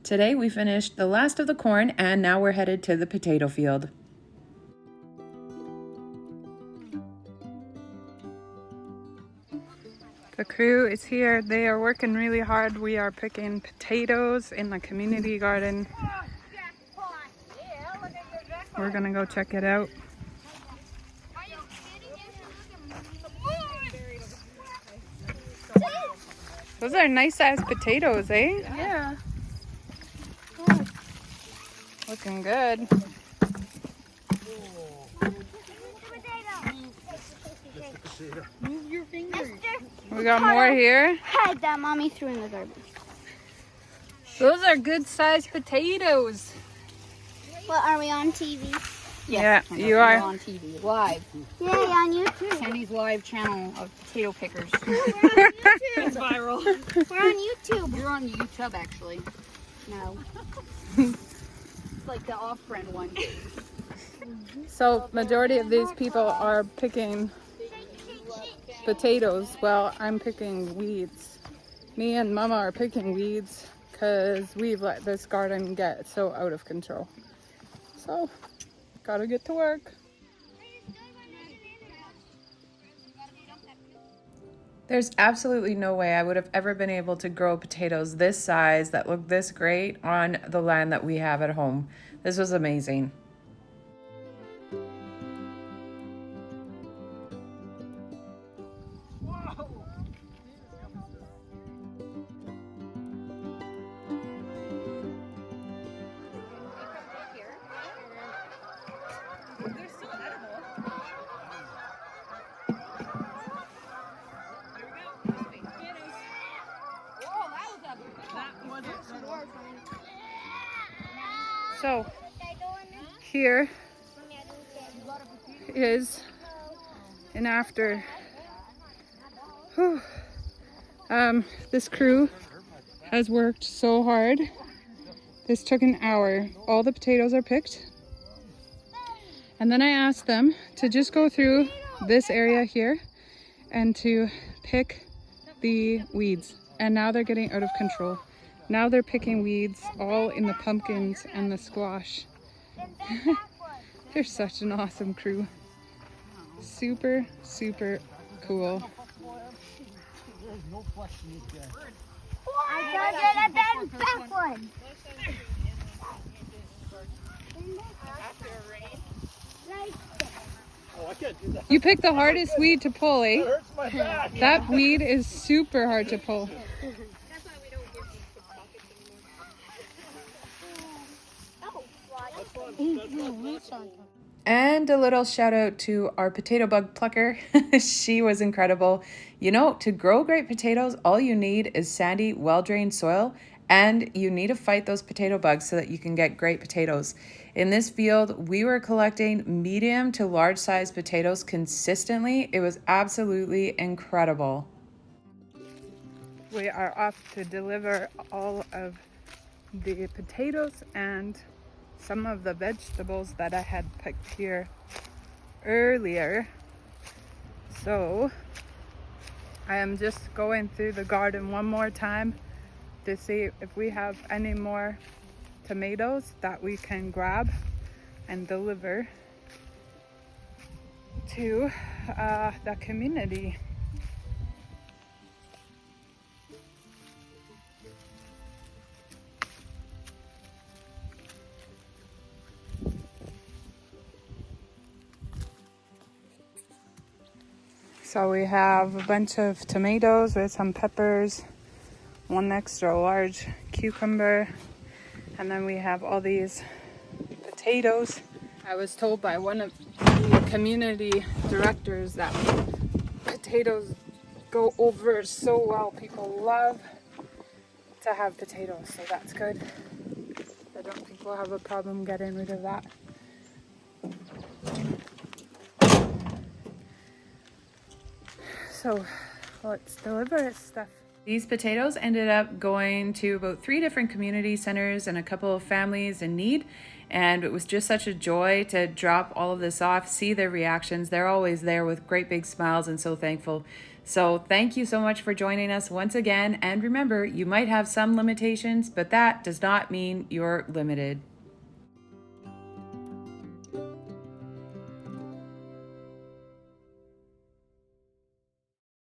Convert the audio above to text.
Today we finished the last of the corn and now we're headed to the potato field. The crew is here. They are working really hard. We are picking potatoes in the community garden. We're gonna go check it out. Those are nice sized potatoes, eh? Yeah. Oh, looking good. Move your fingers. We got more here. Had that mommy threw in the garbage. Those are good sized potatoes. Well, are we on TV? Yeah, Kenny, you we're are. on TV live. Yay, on YouTube. Kenny's live channel of potato pickers. It's viral. We're on YouTube. You're on YouTube actually. No. It's like the off-brand one. So majority of these people are picking potatoes. Well, I'm picking weeds. Me and Mama are picking weeds because we've let this garden get so out of control. So, gotta get to work. There's absolutely no way I would have ever been able to grow potatoes this size that look this great on the land that we have at home. This was amazing. So, here is an after. Whew. This crew has worked so hard. This took an hour. All the potatoes are picked. And then I asked them to just go through this area here and to pick the weeds. And now they're getting out of control. Now they're picking weeds all in the pumpkins and the squash. They're such an awesome crew. Super, super cool. I got it at that back one. You picked the hardest weed to pull, eh? That weed is super hard to pull. And a little shout out to our potato bug plucker. She was incredible. You know, to grow great potatoes, all you need is sandy, well-drained soil, and you need to fight those potato bugs so that you can get great potatoes. In this field, we were collecting medium to large size potatoes consistently. It was absolutely incredible. We are off to deliver all of the potatoes and some of the vegetables that I had picked here earlier. So I am just going through the garden one more time to see if we have any more tomatoes that we can grab and deliver to the community. So we have a bunch of tomatoes with some peppers, one extra large cucumber, and then we have all these potatoes. I was told by one of the community directors that potatoes go over so well. People love to have potatoes, so that's good. I don't think we'll have a problem getting rid of that. So let's deliver this stuff. These potatoes ended up going to about 3 different community centers and a couple of families in need. And it was just such a joy to drop all of this off, see their reactions. They're always there with great big smiles and so thankful. So thank you so much for joining us once again. And remember, you might have some limitations, but that does not mean you're limited.